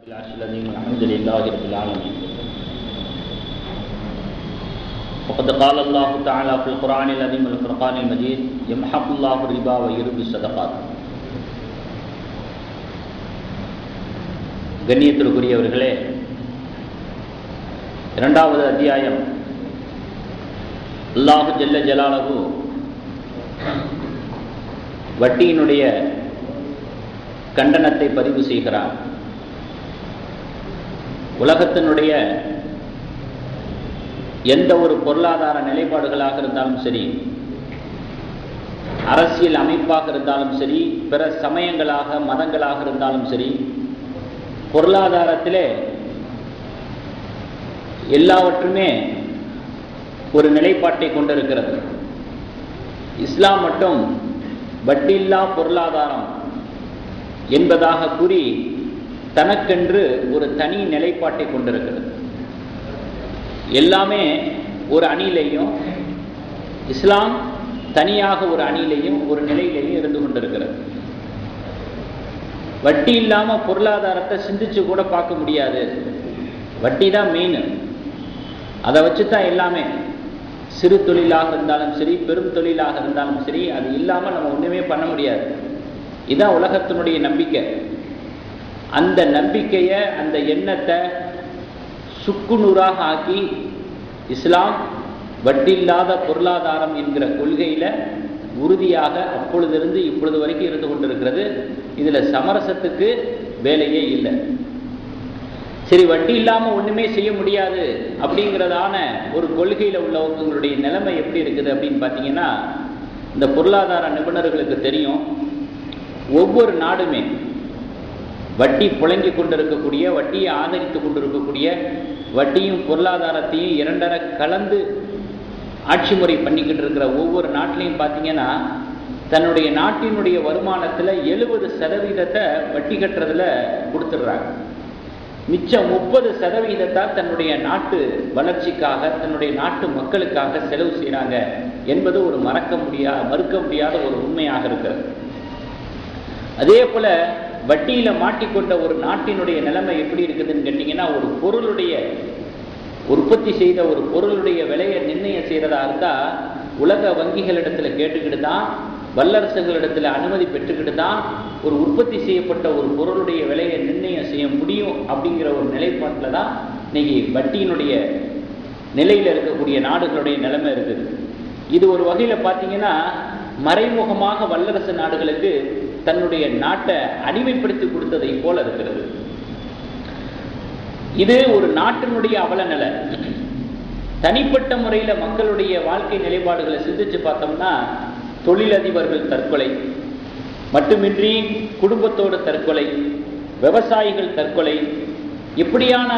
الحمد لله رب العالمين. وقد قال الله تعالى في القرآن العظيم والفرقان المجيد يمحق الله الربا ويربي الصدقات. கண்ணியத்திற்குரியவர்களே, இரண்டாவது அத்தியாயம் அல்லாஹு ஜல்ல ஜலாலஹு வட்டியினுடைய கண்டனத்தை பதிவு செய்கிறார். உலகத்தினுடைய எந்த ஒரு பொருளாதார நிலைப்பாடுகளாக இருந்தாலும் சரி, அரசியல் அமைப்பாக இருந்தாலும் சரி, பிற சமயங்களாக மதங்களாக இருந்தாலும் சரி, பொருளாதாரத்திலே எல்லாவற்றுமே ஒரு நிலைப்பாட்டை கொண்டிருக்கிறது. இஸ்லாம் மட்டும் வட்டியில்லா பொருளாதாரம் என்பதாக கூறி தனக்கென்று ஒரு தனி நிலைப்பாட்டை கொண்டிருக்கிறது. எல்லாமே ஒரு அணியிலையும், இஸ்லாம் தனியாக ஒரு அணியிலையும் ஒரு நிலையிலையும் இருந்து கொண்டிருக்கிறது. வட்டி இல்லாமல் பொருளாதாரத்தை சிந்திச்சு கூட பார்க்க முடியாது. வட்டி தான் மெயின். அதை வச்சு தான் எல்லாமே, சிறு தொழிலாக இருந்தாலும் சரி, பெரும் தொழிலாக இருந்தாலும் சரி, அது இல்லாமல் நம்ம ஒன்றுமே பண்ண முடியாது. இதுதான் உலகத்தினுடைய நம்பிக்கை. அந்த நம்பிக்கையை, அந்த எண்ணத்தை சுக்குநூறாக ஆக்கி இஸ்லாம் வட்டி இல்லாத பொருளாதாரம் என்கிற கொள்கையில் உறுதியாக அப்பொழுதிருந்து இப்பொழுது வரைக்கும் இருந்து கொண்டிருக்கிறது. இதில் சமரசத்துக்கு வேலையே இல்லை. சரி, வட்டி இல்லாமல் ஒன்றுமே செய்ய முடியாது அப்படிங்கிறதான ஒரு கொள்கையில் உள்ளவங்களுடைய நிலைமை எப்படி இருக்குது அப்படின்னு பார்த்தீங்கன்னா, இந்த பொருளாதார நிபுணர்களுக்கு தெரியும், ஒவ்வொரு நாடுமே வட்டி புழங்கி கொண்டிருக்கக்கூடிய, வட்டியை ஆதரித்து கொண்டிருக்கக்கூடிய, வட்டியும் பொருளாதாரத்தையும் இரண்டரை கலந்து ஆட்சி முறை பண்ணிக்கிட்டு இருக்கிற ஒவ்வொரு நாட்டிலையும் பார்த்தீங்கன்னா, தன்னுடைய நாட்டினுடைய வருமானத்தில் 70% வட்டி கட்டுறதுல கொடுத்துடுறாங்க. மிச்சம் 30% தன்னுடைய நாட்டு வளர்ச்சிக்காக, தன்னுடைய நாட்டு மக்களுக்காக செலவு செய்கிறாங்க என்பது ஒரு மறுக்க முடியாத ஒரு உண்மையாக இருக்கிறது. அதே போல வட்டியில் மாட்டிக்கொண்ட ஒரு நாட்டினுடைய நிலைமை எப்படி இருக்குதுன்னு கேட்டிங்கன்னா, ஒரு பொருளுடைய உற்பத்தி செய்த ஒரு பொருளுடைய விலையை நிர்ணயம் செய்கிறதா இருந்தால் உலக வங்கிகளிடத்தில் கேட்டுக்கிட்டு தான், வல்லரசுகளிடத்தில் அனுமதி பெற்றுக்கிட்டு தான் ஒரு உற்பத்தி செய்யப்பட்ட ஒரு பொருளுடைய விலையை நிர்ணயம் செய்ய முடியும் அப்படிங்கிற ஒரு நிலைப்பாட்டில் தான் இன்னைக்கு வட்டியினுடைய நிலையில் இருக்கக்கூடிய நாடுகளுடைய நிலைமை இருக்குது. இது ஒரு வகையில் பார்த்தீங்கன்னா, மறைமுகமாக வல்லரசு நாடுகளுக்கு தன்னுடைய நாட்டை அடிமைப்படுத்தி கொடுத்ததை போல இருக்கிறது. இது ஒரு நாட்டினுடைய அவல நிலை. தனிப்பட்ட முறையில் மக்களுடைய வாழ்க்கை நிலைப்பாடுகளை சிந்திச்சு பார்த்தோம்னா, தொழிலதிபர்கள் தற்கொலை மட்டுமின்றி குடும்பத்தோடு தற்கொலை, விவசாயிகள் தற்கொலை, இப்படியான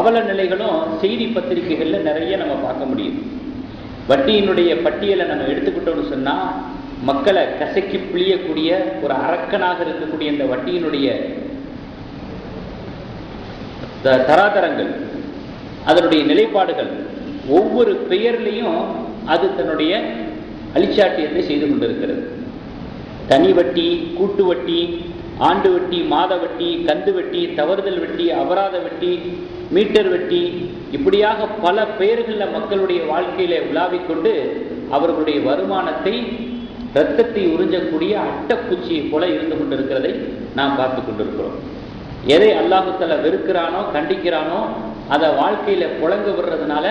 அவல நிலைகளும் செய்தி பத்திரிகைகளில் நிறைய நம்ம பார்க்க முடியும். வட்டியினுடைய பட்டியலை நம்ம எடுத்துக்கிட்டோம்னு சொன்னால், மக்களை கசக்கி பிழியக்கூடிய ஒரு அரக்கனாக இருக்கக்கூடிய இந்த வட்டியினுடைய தராதரங்கள், அதனுடைய நிலைப்பாடுகள், ஒவ்வொரு பெயர்லையும் அது தன்னுடைய அழிச்சாட்டியத்தை செய்து கொண்டிருக்கிறது. தனி வட்டி, கூட்டு வட்டி, ஆண்டு வட்டி, மாத வட்டி, கந்து வட்டி, தவறுதல் வட்டி, அபராத வட்டி, மீட்டர் வட்டி, இப்படியாக பல பெயர்களில் மக்களுடைய வாழ்க்கையில உலாவிக்கொண்டு அவர்களுடைய வருமானத்தை இரத்தத்தை உறிஞ்சக்கூடிய அட்டப்பூச்சியை போல இருந்து கொண்டிருக்கிறதை நாம் பார்த்து கொண்டிருக்கிறோம். எதை அல்லாஹ் தஆலா வெறுக்கிறானோ, கண்டிக்கிறானோ, அதை வாழ்க்கையில புழங்க விடுறதுனால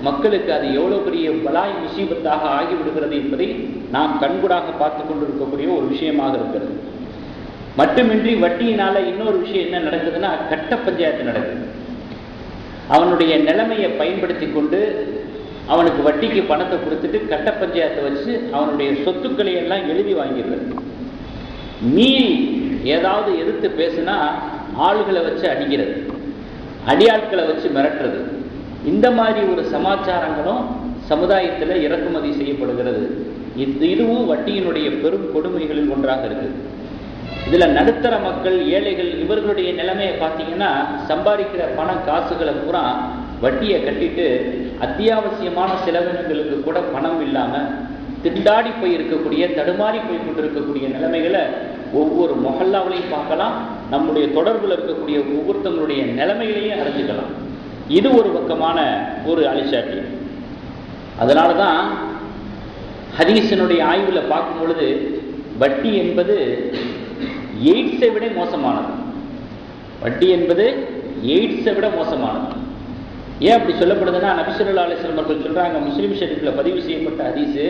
மக்களுக்கு அது எவ்வளோ பெரிய பலாய் முசீபத்தாக ஆகிவிடுகிறது என்பதை நாம் கண்கூடாக பார்த்து கொண்டிருக்கக்கூடிய ஒரு விஷயமாக இருக்கிறது. மட்டுமின்றி வட்டியினால இன்னொரு விஷயம் என்ன நடக்குதுன்னா, கட்ட பஞ்சாயத்து நடக்குது. அவனுடைய நிலைமையை பயன்படுத்தி கொண்டு அவனுக்கு வட்டிக்கு பணத்தை கொடுத்துட்டு கட்ட பஞ்சாயத்தை வச்சு அவனுடைய சொத்துக்களை எல்லாம் எழுதி வாங்கிடுறது. மீறி ஏதாவது எதிர்த்து பேசுனா ஆளுகளை வச்சு அடிக்கிறது, அடியாட்களை வச்சு மிரட்டுறது, இந்த மாதிரி ஒரு சமாச்சாரங்களும் சமுதாயத்தில் இறக்குமதி செய்யப்படுகிறது. இதுவும் வட்டியினுடைய பெரும் கொடுமைகளில் ஒன்றாக இருக்குது. இதில் நடுத்தர மக்கள், ஏழைகள், இவர்களுடைய நிலைமையை பார்த்தீங்கன்னா, சம்பாதிக்கிற காசுகளை பூரா வட்டியை கட்டிட்டு அத்தியாவசியமான செலவினங்களுக்கு கூட பணம் இல்லாமல் திண்டாடி போய் இருக்கக்கூடிய, தடுமாறி போய் கொண்டிருக்கக்கூடிய நிலைமைகளை ஒவ்வொரு மொஹல்லாவிலையும் பார்க்கலாம், நம்முடைய தொடர்பில் இருக்கக்கூடிய ஒவ்வொருத்தங்களுடைய நிலைமைகளையும் அறிஞ்சுக்கலாம். இது ஒரு பக்கமான ஒரு அழிச்சாட்டி. அதனால தான் ஹதீஸினுடைய ஆய்வில் பார்க்கும் பொழுது வட்டி என்பது எய்ட்ஸை விட மோசமானது. வட்டி என்பது எய்ட்ஸை விட மோசமானது. ஏன் அப்படி சொல்லப்படுதுன்னா, நபி ஸல்லல்லாஹு அலைஹி வஸல்லம் அவர்கள் சொல்றாங்க, முஸ்லிம் ஷரீஃபில் பதிவு செய்யப்பட்ட ஹதீஸு,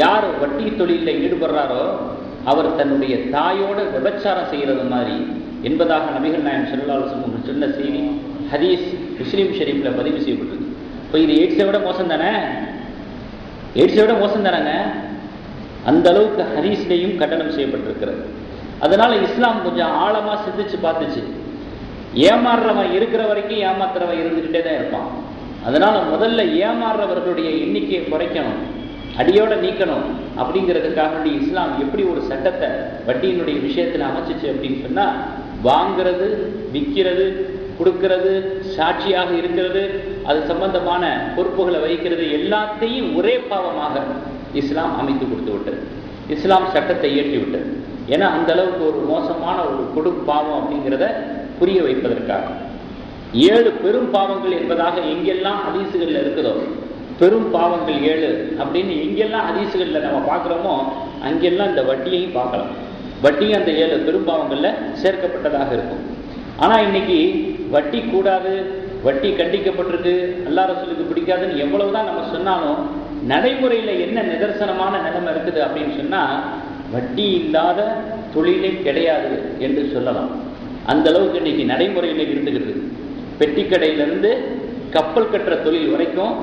யார் வட்டி தொழிலில் ஈடுபடுறாரோ அவர் தன்னுடைய தாயோட விபச்சாரம் செய்கிறது மாதிரி என்பதாக நபிகள் நாயகம் ஸல்லல்லாஹு அலைஹி வஸல்லம் சொன்ன செய்தி ஹதீஸ் முஸ்லிம் ஷரீஃபில் பதிவு செய்யப்பட்டிருக்கு. இப்போ இது எய்ட்ஸை விட மோசம் தானே? எய்ட்ஸை விட மோசம் தானேங்க? அந்த அளவுக்கு ஹதீஸ்லையும் கண்டனம் செய்யப்பட்டிருக்கிறது. அதனால இஸ்லாம் கொஞ்சம் ஆழமாக சிந்திச்சு பார்த்துச்சு. ஏமாறுறவன் இருக்கிற வரைக்கும் ஏமாத்துறவன் இருந்துக்கிட்டே தான் இருப்பான். அதனால முதல்ல ஏமாறுறவர்களுடைய எண்ணிக்கையை குறைக்கணும், அடியோட நீக்கணும். அப்படிங்கிறதுக்காக வேண்டி இஸ்லாம் எப்படி ஒரு சட்டத்தை வட்டியினுடைய விஷயத்தில் அமைச்சிச்சு அப்படின்னு சொன்னால், வாங்கிறது, விற்கிறது, கொடுக்கிறது, சாட்சியாக இருக்கிறது, அது சம்பந்தமான பொறுப்புகளை வகிக்கிறது, எல்லாத்தையும் ஒரே பாவமாக இஸ்லாம் அமைத்து கொடுத்து விட்டது. இஸ்லாம் சட்டத்தை இயற்றி விட்டது. ஏன்னா அந்த அளவுக்கு ஒரு மோசமான ஒரு கொடும் பாவம் அப்படிங்கிறத புரிய வைப்பதற்காக. 7 பெரும் பாவங்கள் என்பதாக எங்கெல்லாம் ஹதீஸுகளில் இருக்குதோ, பெரும் பாவங்கள் 7 அப்படின்னு எங்கெல்லாம் ஹதீஸுகளில் நம்ம பார்க்குறோமோ அங்கெல்லாம் இந்த வட்டியையும் பார்க்கலாம். வட்டியும் அந்த 7 பெரும் பாவங்களில் சேர்க்கப்பட்டதாக இருக்கும். ஆனால் இன்னைக்கு வட்டி கூடாது, வட்டி கண்டிக்கப்பட்டிருக்கு, அல்லாஹ் ரசூலுக்கு பிடிக்காதுன்னு எவ்வளவுதான் நம்ம சொன்னாலும் நடைமுறையில் என்ன நிதர்சனமான நிலைமை இருக்குது அப்படின்னு சொன்னால், வட்டி இல்லாத தொழிலே கிடையாது என்று சொல்லலாம். அந்த அளவுக்கு இன்னைக்கு நடைமுறையில் இருந்துகிட்டு, பெட்டிக்கடையிலிருந்து கப்பல் கட்டுற தொழில் வரைக்கும்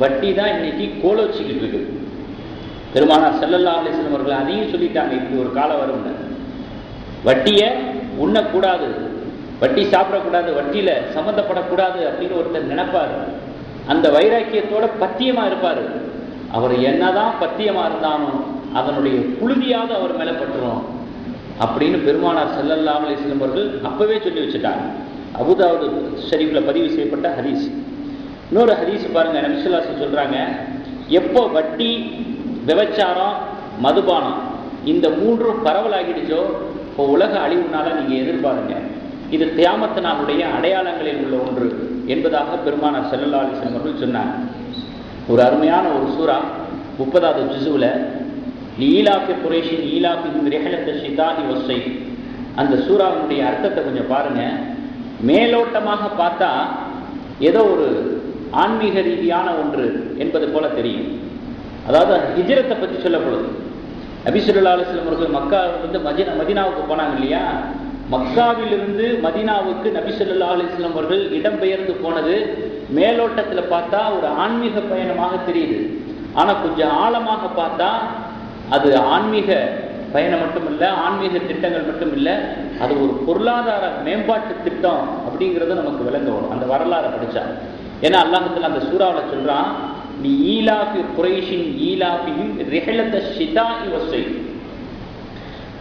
வட்டி தான் இன்னைக்கு கோலோச்சிக்கிட்டு இருக்கு. பெருமானார் ஸல்லல்லாஹு அலைஹி வஸல்லம் அவர்கள் அதையும் சொல்லிட்டாங்க, இப்படி ஒரு காலம் வரும்னு. வட்டியை உண்ணக்கூடாது, வட்டி சாப்பிடக்கூடாது, வட்டியில் சம்மந்தப்படக்கூடாது அப்படின்னு ஒருத்தர் நினைப்பார். அந்த வைராக்கியத்தோட பத்தியமாக இருப்பார். அவர் என்னதான் பத்தியமாக இருந்தாலும் அதனுடைய புழுதியாவது அவர் மேலே பட்டுரும் அப்படின்னு பெருமானார் ஸல்லல்லாஹு அலைஹி வஸல்லம் அவர்கள் அப்பவே சொல்லி வச்சுட்டாங்க. அபூதாவுது ஷரீஃபில் பதிவு செய்யப்பட்ட ஹதீஸ். இன்னொரு ஹதீஸ் பாருங்க, நபி ஸல்லல்லாஹு அலைஹி வஸல்லம் சொல்றாங்க, எப்போ வட்டி, விபச்சாரம், மதுபானம் இந்த 3ம் பரவலாகிடுச்சோ இப்போ உலக அழிவுனால நீங்க எதிர்பாருங்க. இது கியாமத் நாளுடைய அடையாளங்களில் உள்ள ஒன்று என்பதாக பெருமானார் ஸல்லல்லாஹு அலைஹி வஸல்லம் அவர்கள் சொன்னாங்க. ஒரு அருமையான ஒரு சூரா 30வது ஜுஸுல ஈலாஃபி குரைஷின் ஈலாஃபிஹிம் ரிஹலத்த ஷிதாஇ வஸ்ஸைஃப், அந்த சூராவினுடைய அர்த்தத்தை கொஞ்சம் பாருங்க. மேலோட்டமாக பார்த்தா ஏதோ ஒரு ஆன்மீக ரீதியான ஒன்று என்பது போல தெரியும். அதாவது ஹிஜ்ரத்தை பற்றி சொல்லப்படுது. நபி ஸல்லல்லாஹு அலைஹி வஸல்லம் அவர்கள் மக்காவிலிருந்து மதீனாவுக்கு போனாங்க இல்லையா? மக்காவிலிருந்து மதீனாவுக்கு நபி ஸல்லல்லாஹு அலைஹி வஸல்லம் அவர்கள் இடம்பெயர்ந்து போனது மேலோட்டத்தில் பார்த்தா ஒரு ஆன்மீக பயணமாக தெரியுது. ஆனால் கொஞ்சம் ஆழமாக பார்த்தா அது ஆன்மீக பயணம் மட்டும் இல்லை, ஆன்மீக திட்டங்கள் மட்டும் இல்லை, அது ஒரு பொருளாதார மேம்பாட்டு திட்டம் அப்படிங்கிறது நமக்கு விளங்க வரும் அந்த வரலாறை படித்தா. ஏன்னா அல்லாஹ் அந்த சூறாவில் சொல்கிறான், நீ ஈலாஃபி குரைஷின் ஈலாஃபிஹிம் ரிஹலத்த ஷிதாஇ வஸ்ஸைஃப்,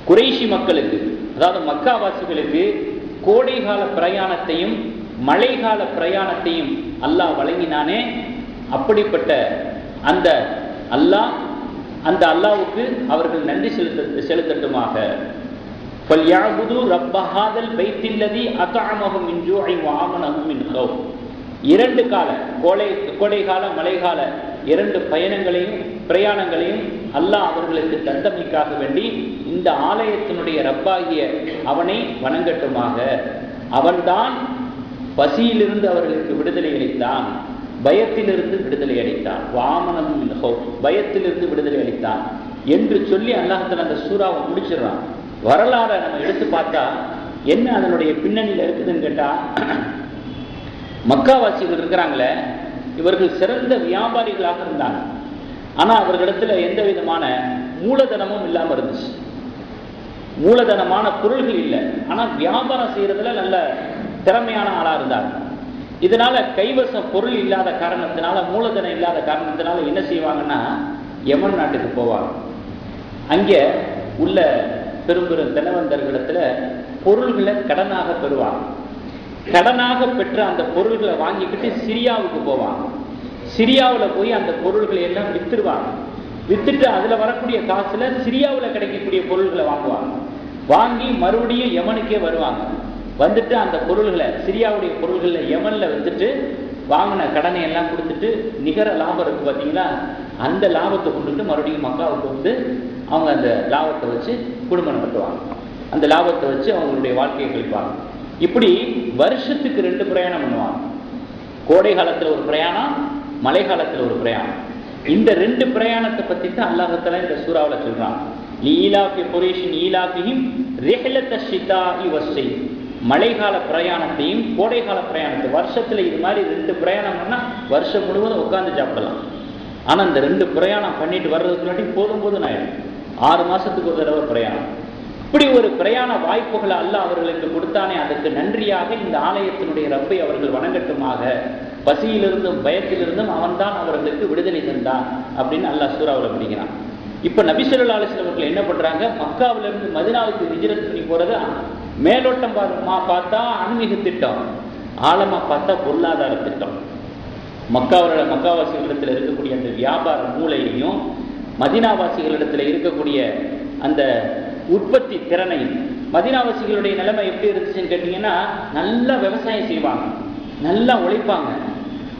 குறைஷி மக்களுக்கு, அதாவது மக்காவாசிகளுக்கு கோடைகால பிரயாணத்தையும் மழைகால பிரயாணத்தையும் அல்லாஹ் வழங்கினானே, அப்படிப்பட்ட அந்த அல்லாஹ்வுக்கு அவர்கள் நன்றி செலுத்தட்டுமாக. ஃபல்யஅபுது ரப்ப ஹாதல் பைத்தில்லதி அத்அமஹும் மின் ஜூஇன் வ ஆமனஹும் மின் கௌஃப். 2 கால கோடைகால மழைகால 2 பிரயாணங்களையும் அல்லாஹ் அவர்களுக்கு தந்தமைக்காக வேண்டி இந்த ஆலயத்தினுடைய ரப்பாகிய அவனை வணங்கட்டுமாக. அவன்தான் பசியிலிருந்து அவர்களுக்கு விடுதலை அளித்தான், பயத்திலிருந்து விடுதலை அளித்தான், வாமனம் பயத்திலிருந்து விடுதலை அளித்தான் என்று சொல்லி அல்லாஹ் அந்த சூறாவை முடிச்சிடறான். வரலாறை நம்ம எடுத்து பார்த்தா என்ன அதனுடைய பின்னணியில் இருக்குதுன்னு கேட்டா, மக்காவாசிகள் இருக்கிறாங்களே, இவர்கள் சிறந்த வியாபாரிகளாக இருந்தாங்க. ஆனால் அவர்களிடத்துல எந்த விதமான மூலதனமும் இல்லாமல் இருந்துச்சு. மூலதனமான பொருள்கள் இல்லை, ஆனால் வியாபாரம் செய்யறதுல நல்ல திறமையான ஆளாக இருந்தாங்க. இதனால கைவசம் பொருள் இல்லாத காரணத்தினால, மூலதனம் இல்லாத காரணத்தினால என்ன செய்வாங்கன்னா, யமன் நாட்டுக்கு போவாங்க. அங்கே உள்ள பெரும் பெரும் தனவந்தர்களிடத்துல பொருள்களை கடனாக பெறுவாங்க. கடனாக பெற்ற அந்த பொருள்களை வாங்கிக்கிட்டு சிரியாவுக்கு போவாங்க. சிரியாவில் போய் அந்த பொருள்களை எல்லாம் வித்துருவாங்க. வித்துட்டு அதில் வரக்கூடிய காசுல சிரியாவில் கிடைக்கக்கூடிய பொருள்களை வாங்குவாங்க. வாங்கி மறுபடியும் யமனுக்கே வருவாங்க. வந்துட்டு அந்த பொருள்களை, சிரியாவுடைய பொருள்களில் யமனில் வச்சுட்டு வாங்கின கடனை எல்லாம் கொடுத்துட்டு நிகர லாபம் இருக்குது பார்த்தீங்களா, அந்த லாபத்தை கொண்டுட்டு மறுபடியும் மக்காவுக்கு வந்து அவங்க அந்த லாபத்தை வச்சு குடும்பம் நடத்துவாங்க. அந்த லாபத்தை வச்சு அவங்களுடைய வாழ்க்கையை கழிப்பாங்க. இப்படி வருஷத்துக்கு 2 பிரயாணம் பண்ணுவாங்க. கோடை காலத்தில் ஒரு பிரயாணம், மழை காலத்தில் ஒரு பிரயாணம். இந்த 2 பிரயாணத்தை பற்றி தான் அல்லாஹ் தஆலா இந்த சூறாவில் சொல்றான். லீலாஃபி குரைஷின் ஈலாஃபிஹிம் ரிஹ்லத ஷிதாஇ வஸ்ஸைஃப். மழைக்கால பிரயாணத்தையும் கோடைக்கால பிரயாணத்தை, வருஷத்துல இது மாதிரி 2 பிரயாணம் பண்ணா வருஷம் முழுவதும் உட்காந்து சாப்பிடலாம். ஆனா இந்த 2 பிரயாணம் பண்ணிட்டு வர்றதுக்குள்ளாட்டி போதும் ஆயிடும். 6 மாசத்துக்கு ஒரு தடவை பிரயாணம். இப்படி ஒரு பிரயாண வாய்ப்புகளை அல்லாஹ் அவர்களுக்கு கொடுத்தானே, அதுக்கு நன்றியாக இந்த ஆலயத்தினுடைய ரப்பை அவர்கள் வணங்கட்டுமாக. பசியிலிருந்தும் பயத்திலிருந்தும் அவன்தான் அவர்களுக்கு விடுதலை தந்தான் அப்படின்னு அல்லாஹ் சூறாவில் முடிக்கிறான். இப்ப நபி ஸல்லல்லாஹு அலைஹி வஸல்லம் அவர்கள் என்ன பண்றாங்க, மக்காவிலிருந்து மதீனாவுக்கு ஹிஜ்ரத் பண்ணி போறது மேலோட்டம் பார்த்தா ஆன்மீக திட்டம், ஆழமா பார்த்தா பொருளாதார திட்டம். மக்காவாசிகளிடத்தில் இருக்கக்கூடிய அந்த வியாபார மூளையையும் மதீனாவாசிகளிடத்தில் இருக்கக்கூடிய அந்த உற்பத்தி திறனையும், மதீனாவாசிகளுடைய நிலைமை எப்படி இருந்துச்சுன்னு கேட்டீங்கன்னா, நல்லா விவசாயம் செய்வாங்க, நல்லா உழைப்பாங்க.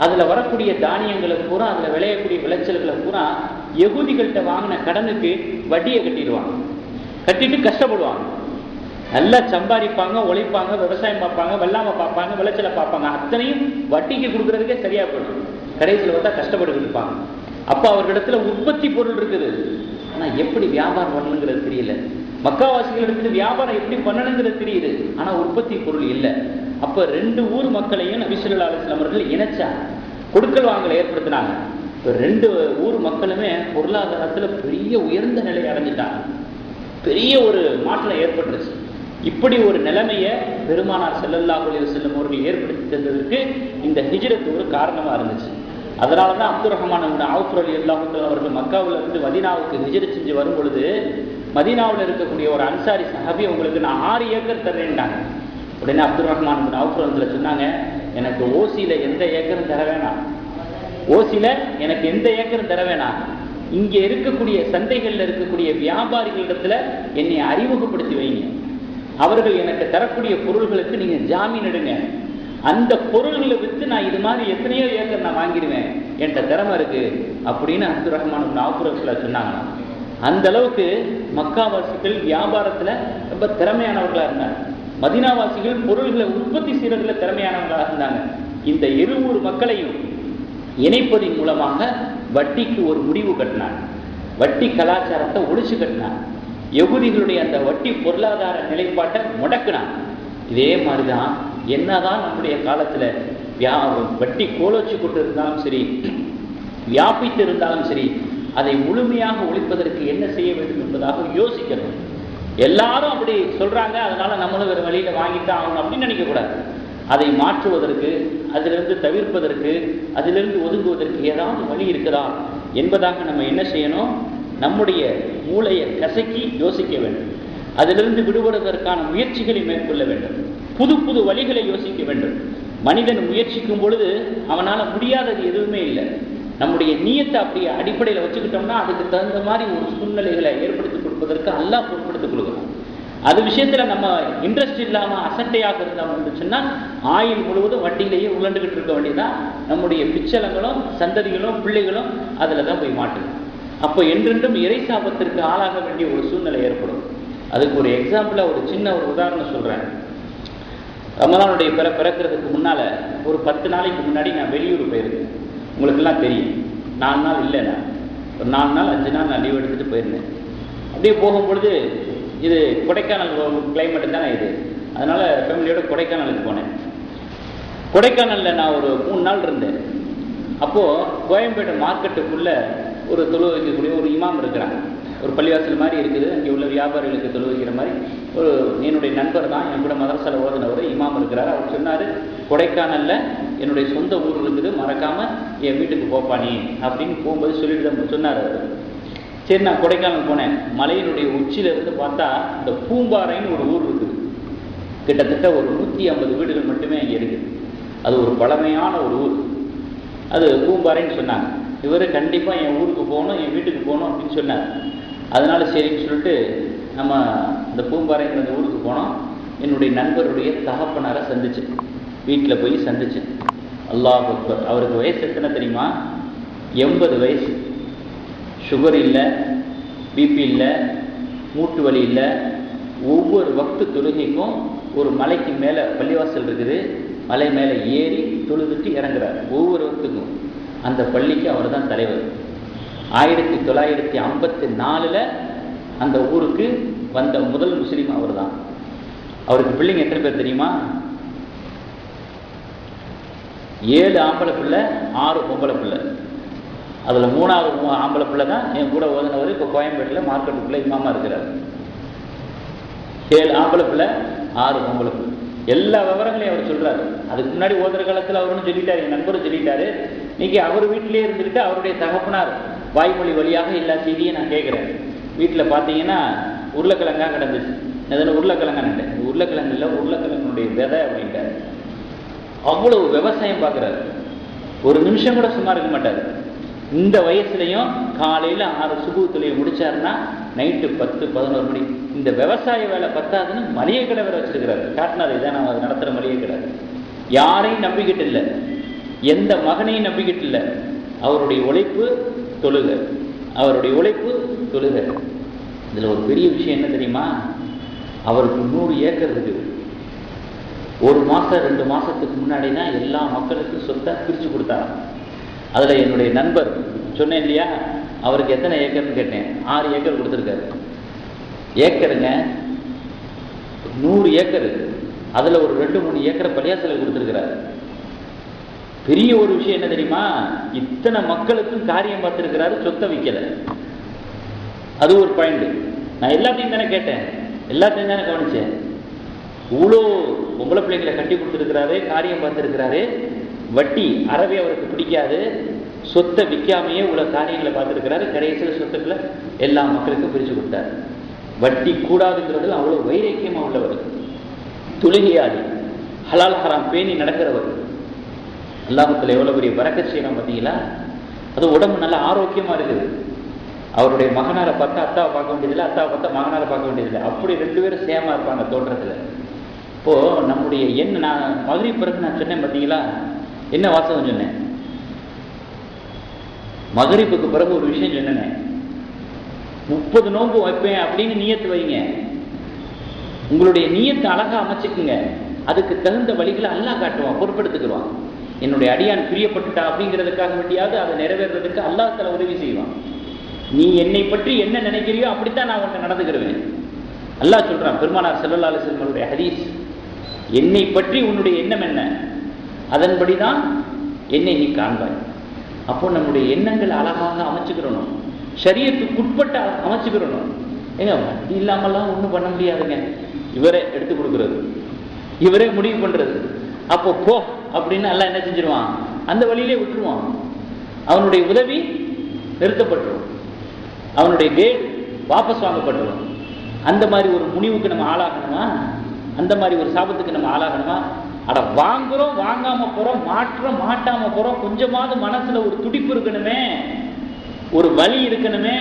அதுல வரக்கூடிய தானியங்களை பூரா, அதுல விளையக்கூடிய விளைச்சல்களை பூரா யகூதிகள்கிட்ட வாங்கின கடனுக்கு வட்டியை கட்டிடுவாங்க. கட்டிட்டு கஷ்டப்படுவாங்க. நல்லா சம்பாதிப்பாங்க, உழைப்பாங்க, விவசாயம் பார்ப்பாங்க, வெள்ளாமை பார்ப்பாங்க, விளைச்சலை பார்ப்பாங்க. அத்தனையும் வட்டிக்கு கொடுக்கறதுக்கே சரியா போயிடும். கடைசியில் பார்த்தா கஷ்டப்பட்டு இருப்பாங்க. அப்ப அவர்களிடத்துல உற்பத்தி பொருள் இருக்குது, ஆனா எப்படி வியாபாரம் பண்ணணுங்கிறது தெரியல. மக்காவாசிகளிடத்துல வியாபாரம் எப்படி பண்ணணுங்கிறது தெரியுது, ஆனா உற்பத்தி பொருள் இல்லை. அப்ப 2 ஊர் மக்களையும் நபி ஸல்லல்லாஹு அலைஹி வஸல்லம் அவர்கள் இணைச்சாங்க, கொடுக்கல் வாங்கலை ஏற்படுத்தினாங்க. இப்போ 2 ஊர் மக்களுமே பொருளாதாரத்துல பெரிய உயர்ந்த நிலையை அடைஞ்சிட்டாங்க. பெரிய ஒரு மாற்றம் ஏற்பட்டுருச்சு. இப்படி ஒரு நிலைமையை பெருமானார் ஸல்லல்லாஹு அலைஹி வஸல்லம் அவர்கள் ஏற்படுத்தி தந்ததற்கு இந்த ஹிஜ்ரத் ஒரு காரணமா இருந்துச்சு. அதனாலதான் அப்துர் ரஹ்மான் இப்னு அவ்ஃப் ரலியல்லாஹு அன்ஹு அவர்கள் மக்காவுல இருந்து மதீனாவுக்கு ஹிஜ்ரத் செஞ்சு வரும் பொழுது, மதீனாவில் இருக்கக்கூடிய ஒரு அன்சாரி சஹாபி, உங்களுக்கு நான் 6 ஏக்கர் தரேன்டாங்க. உடனே அப்துர் ரஹ்மான் இப்னு அவ்ஃப் ரலியல்லாஹு சொன்னாங்க, எனக்கு ஓசியில எந்த ஏக்கரும் தர வேணாம், ஓசியில எனக்கு எந்த ஏக்கரும் தர வேணாம், இங்க இருக்கக்கூடிய சந்தைகள்ல இருக்கக்கூடிய வியாபாரிகளிடத்துல என்னை அறிமுகப்படுத்தி வைங்க, அவர்கள் எனக்கு தரக்கூடிய பொருள்களுக்கு நீங்க ஜாமீன் எடுங்க, அந்த பொருள்களை விற்று நான் இது மாதிரி எத்தனையோ ஏக்கர் நான் வாங்கிடுவேன், என்கிட்ட திறமை இருக்கு அப்படின்னு அப்துர் ரஹ்மான் இப்னு அவ்ஃப் ரலியல்லாஹு சொன்னாங்க. அந்த அளவுக்கு மக்காவாசிகள் வியாபாரத்துல ரொம்ப திறமையானவர்களா இருந்தாங்க. மதீனாவாசிகள் பொருள்களை உற்பத்தி செய்யறதுல திறமையானவர்களாக இருந்தாங்க. இந்த 2 ஊர் மக்களையும் இணைப்பதின் மூலமாக வட்டிக்கு ஒரு முடிவு கட்டினார். வட்டி கலாச்சாரத்தை ஒழிச்சு கட்டினார். யகூதிகளுடைய அந்த வட்டி பொருளாதார நிலைப்பாட்டை முடக்கினார். இதே மாதிரிதான் என்னதான் நம்முடைய காலத்துல வட்டி கோலோச்சு கொண்டு இருந்தாலும் சரி, வியாபித்து இருந்தாலும் சரி, அதை முழுமையாக ஒழிப்பதற்கு என்ன செய்ய வேண்டும் என்பதாக யோசிக்கணும். எல்லாரும் அப்படி சொல்றாங்க, அதனால நம்மளும் வேறு வழியில வாங்கித்தான் ஆகணும் அப்படின்னு நினைக்கக்கூடாது. அதை மாற்றுவதற்கு, அதிலிருந்து தவிர்ப்பதற்கு, அதிலிருந்து ஒதுங்குவதற்கு ஏதாவது வழி இருக்குதா என்பதாக நம்ம என்ன செய்யணும், நம்முடைய மூளையை கசக்கி யோசிக்க வேண்டும். அதிலிருந்து விடுபடுவதற்கான முயற்சிகளை மேற்கொள்ள வேண்டும். புது புது வழிகளை யோசிக்க வேண்டும். மனிதன் முயற்சிக்கும் பொழுது அவனால் முடியாதது எதுவுமே இல்லை. நம்முடைய நியத்தை அப்படியே அடிப்படையில் வச்சுக்கிட்டோம்னா அதுக்கு தகுந்த மாதிரி ஒரு சூழ்நிலைகளை ஏற்படுத்தி கொடுப்பதற்கு அல்லாஹ் பொறுப்படுத்திக் கொடுக்கணும். அது விஷயத்துல நம்ம இன்ட்ரெஸ்ட் இல்லாம அசட்டையாக இருந்தோம் இருந்துச்சுன்னா ஆயுள் முழுவதும் வட்டியிலேயே உழண்டுகிட்டு இருக்க வேண்டியதான். நம்முடைய பிச்சலங்களும் சந்ததிகளும் பிள்ளைகளும் அதுல தான் போய் மாட்டணும். அப்போ என்றென்றும் இறை சாபத்திற்கு ஆளாக வேண்டிய ஒரு சூழ்நிலை ஏற்படும். அதுக்கு ஒரு எக்ஸாம்பிளா ஒரு சின்ன ஒரு உதாரணம் சொல்றேன். ரமலானுடைய பிறக்கிறதுக்கு முன்னால ஒரு 10 நாளைக்கு முன்னாடி நான் வெளியூர் போயிருந்தேன். உங்களுக்கெல்லாம் தெரியும், 4 நாள் இல்லைண்ணா, ஒரு 4 நாள் 5 நாள் நான் லீவ் எடுத்துட்டு போயிருந்தேன். அப்படியே போகும்பொழுது இது கொடைக்கானல் கிளைமேட்டு தானே இது, அதனால ஃபேமிலியோட கொடைக்கானலுக்கு போனேன். கொடைக்கானலில் நான் ஒரு 3 நாள் இருந்தேன். அப்போது கோயம்பேடு மார்க்கெட்டுக்குள்ள ஒரு தொழு வைக்கக்கூடிய ஒரு இமாம் இருக்கிறாங்க. ஒரு பள்ளிவாசல் மாதிரி இருக்குது, அங்கே உள்ள வியாபாரிகளுக்கு தொழு வைக்கிற மாதிரி ஒரு என்னுடைய நண்பர் தான், என் கூட மதரசால ஓதுனவர் இமாம் இருக்கிறார். அவர் சொன்னார், கொடைக்கானலில் என்னுடைய சொந்த ஊர் இருக்குது, மறக்காமல் என் வீட்டுக்கு போப்பானி அப்படின்னு போகும்போது சொல்லிட்டு தான் சொன்னார் அவர். சரி, நான் கொடைக்கானல் போனேன். மலையினுடைய உச்சியிலிருந்து பார்த்தா இந்த பூம்பாறைன்னு ஒரு ஊர் இருக்குது. கிட்டத்தட்ட ஒரு 150 வீடுகள் மட்டுமே அங்கே இருக்குது. அது ஒரு பழமையான ஒரு ஊர். அது பூம்பாறைன்னு சொன்னாங்க. இவர் கண்டிப்பாக என் ஊருக்கு போகணும், என் வீட்டுக்கு போகணும் அப்படின்னு சொன்னார். அதனால சரின்னு சொல்லிட்டு நம்ம இந்த பூம்பாறைங்கிற அந்த ஊருக்கு போனோம். என்னுடைய நண்பருடைய தகப்பனாரை சந்திச்சேன், வீட்டில் போய் சந்திச்சேன். அல்லாஹ் அக்பர். அவருக்கு வயசு எத்தனை தெரியுமா? 80 வயசு. சுகர் இல்லை, பிபி இல்லை, மூட்டு வலி இல்லை. ஒவ்வொரு வக்து தொழுகைக்கும் ஒரு மலைக்கு மேலே பள்ளிவாசல் இருக்குது, மலை மேலே ஏறி தொழுதுட்டு இறங்குறார் ஒவ்வொரு வக்துக்கும். அந்த பள்ளிக்கு அவர் தான் தலைவர். 1954 அந்த ஊருக்கு வந்த முதல் முஸ்லீம் அவர் தான். அவருக்கு பிள்ளைங்க எத்தனை பேர் தெரியுமா? 7 ஆம்பளை பிள்ளை, 6 பொம்பளை பிள்ளை. அதில் 3வது ஆம்பளை பிள்ளை தான் என் கூட ஓதுனவர். இப்போ கோயம்பேட்டில் மார்க்கெட்டுக்குள்ளே இமாமா இருக்கிறார். 7 ஆம்பளை பிள்ளை, 6 பொம்பளை பிள்ளை. எல்லா விவரங்களையும் அவர் சொல்றாரு. அதுக்கு முன்னாடி ஓதுற காலத்தில் அவருன்னு சொல்லிட்டாரு, என் நண்பரும் சொல்லிட்டாரு. இன்னைக்கு அவர் வீட்டிலே இருந்துக்கிட்டு அவருடைய தகப்பனார் வாய்மொழி வழியாக எல்லா செய்தியும் நான் கேட்குறேன். வீட்டில் பார்த்தீங்கன்னா உருளைக்கிழங்கா கிடந்துச்சு. எதனா உருளைக்கிழங்கா நின்றேன். உருளைக்கிழங்கு இல்லை, உருளைக்கிழங்குடைய விதை அப்படின்ட்டார். அவ்வளவு விவசாயம் பார்க்குறாரு. ஒரு நிமிஷம் கூட சும்மா இருக்க மாட்டார். இந்த வயசுலையும் காலையில் 6 சுபு தொழிலை முடிச்சாருன்னா நைட்டு 10-11 மணி. இந்த விவசாய வேலை பத்தாதுன்னு மளிகை கடை வேற வச்சிருக்கிறாரு. காட்டினாரு, இதான் நான் நடத்துகிற மளிகை கடை. யாரையும் நம்பிக்கிட்டு இல்லை, எந்த மகனையும் நம்பிக்கிட்டு இல்லை. அவருடைய உழைப்பு தொழுக, அவருடைய உழைப்பு தொழுக. இதில் ஒரு பெரிய விஷயம் என்ன தெரியுமா? அவருக்கு 100 ஏக்கர் இருக்குது. 1 மாதம் 2 மாதத்துக்கு முன்னாடினா எல்லா மக்களுக்கும் சொத்தை பிரித்து கொடுத்தாங்க. அதில் என்னுடைய நண்பர் சொன்னேன் இல்லையா, அவருக்கு எத்தனை ஏக்கர்னு கேட்டேன். 6 ஏக்கர் கொடுத்துருக்காரு. ஏக்கருங்க 100 ஏக்கர். அதில் ஒரு 2-3 ஏக்கரை பள்ளியாசலை கொடுத்துருக்கிறாரு. பெரிய ஒரு விஷயம் என்ன தெரியுமா? இத்தனை மக்களுக்கும் காரியம் பார்த்துருக்கிறாரு, சொத்தை விற்கலை. அது ஒரு பாயிண்ட். நான் எல்லாத்தையும் தானே கேட்டேன், எல்லாத்தையும் தானே கவனிச்சேன். இவ்வளோ பொம்பளை பிள்ளைங்களை கட்டி கொடுத்துருக்கிறாரு, காரியம் பார்த்துருக்கிறாரு. வட்டி அறவே அவருக்கு பிடிக்காது. சொத்தை விற்காமையே உள்ள காரியங்களை பார்த்துருக்கிறாரு. கடைசியில் சொத்துக்களை எல்லா மக்களுக்கும் பிரித்து கொடுத்தாரு. வட்டி கூடாதுங்கிறதுல அவ்வளோ வைராக்கியமாக உள்ளவர். தொழுகையாளி, ஹலால் ஹராம் பேணி நடக்கிறவர். அல்லாஹ்வுல எவ்வளோ பெரிய பரக்கத் செய்யணும் பார்த்தீங்களா? அது உடம்பு நல்லா ஆரோக்கியமாக இருக்குது. அவருடைய மகனாரை பார்த்தா அத்தாவை பார்க்க வேண்டியதில்லை, அத்தாவை பார்த்தா மகனாரை பார்க்க வேண்டியதில்லை. அப்படி 2 பேரும் சேமாக இருப்பாங்க தோற்றத்தில். இப்போது நம்முடைய நான் மக்ரிப் பிறகு நான் சொன்னேன் பார்த்தீங்களா, என்ன வாசகம் சொன்னேன்? மக்ரிப்புக்கு பிறகு ஒரு விஷயம் சொன்னேன். 30 நோன்பு வைப்பேன் அப்படின்னு நியத்து வைங்க. உங்களுடைய நியத்தை அழகா அமைச்சுக்குங்க. அதுக்கு தகுந்த வழிகளை அல்லாஹ் காட்டுவான், பொறுப்பெடுத்துக்குவான். என்னுடைய அடியான் பிரியப்பட்டுட்டா அப்படிங்கிறதுக்காக வேண்டியாவது அதை நிறைவேறதுக்கு அல்லாஹ் தஆலா உதவி செய்வான். நீ என்னை பற்றி என்ன நினைக்கிறியோ அப்படித்தான் நான் உன்னை நடந்துக்கிடுவேன். அல்லாஹ் சொல்றான், பெருமானார் ஸல்லல்லாஹு அலைஹி வஸல்லம் ஹதீஸ், என்னை பற்றி உன்னுடைய எண்ணம் என்ன, அதன்படிதான் என்னை நீ காண்பாய். அப்போ நம்முடைய எண்ணங்கள் அழகாக அமைச்சுக்கிறணும், ஷரியத்துக்கு உட்பட்ட அமைச்சுக்கிறணும். ஏங்க வட்டி இல்லாமல்லாம் ஒன்றும் பண்ண முடியாதுங்க. இவரே எடுத்து கொடுக்குறது, இவரே முடிவு பண்றது. அப்போ போ அப்படின்னு எல்லாம் என்ன செஞ்சிருவான்? அந்த வழியிலே விட்டுருவான். அவனுடைய உதவி நிறுத்தப்பட்டுரும், அவனுடைய கேட் வாபஸ் வாங்கப்பட்டுரும். அந்த மாதிரி ஒரு முடிவுக்கு நம்ம ஆளாகணுமா? அந்த மாதிரி ஒரு சாபத்துக்கு நம்ம ஆளாகணுமா? அட வாங்குறோம், வாங்காம போறோம், மாற்றோம், மாட்டாம போறோம். கொஞ்சமாவது மனசுல ஒரு துடிப்பு இருக்கணுமே, ஒரு வலி இருக்கணுமே,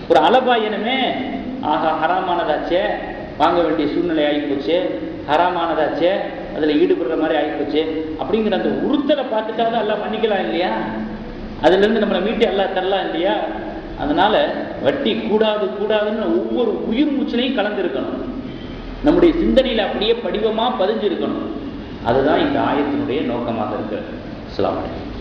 ஒரு அலபாயணுமே. ஆகா ஹராமானதாச்சே, வாங்க வேண்டிய சூழ்நிலை ஆகிப்போச்சு, ஹராமானதாச்சே, அதில் ஈடுபடுற மாதிரி ஆகிப்போச்சு அப்படிங்கிற அந்த உறுத்தலை பார்த்துட்டாவது எல்லாம் பண்ணிக்கலாம் இல்லையா? அதுலேருந்து நம்மளை மீட்டு எல்லாம் தரலாம் இல்லையா? அதனால வட்டி கூடாது கூடாதுன்னு ஒவ்வொரு உயிர் மூச்சிலையும் கலந்துருக்கணும். நம்முடைய சிந்தனையில் அப்படியே படிவமாக பதிஞ்சிருக்கணும். அதுதான் இந்த ஆயத்தினுடைய நோக்கமாக இருக்கு. அஸ்ஸலாமு அலைக்கும்.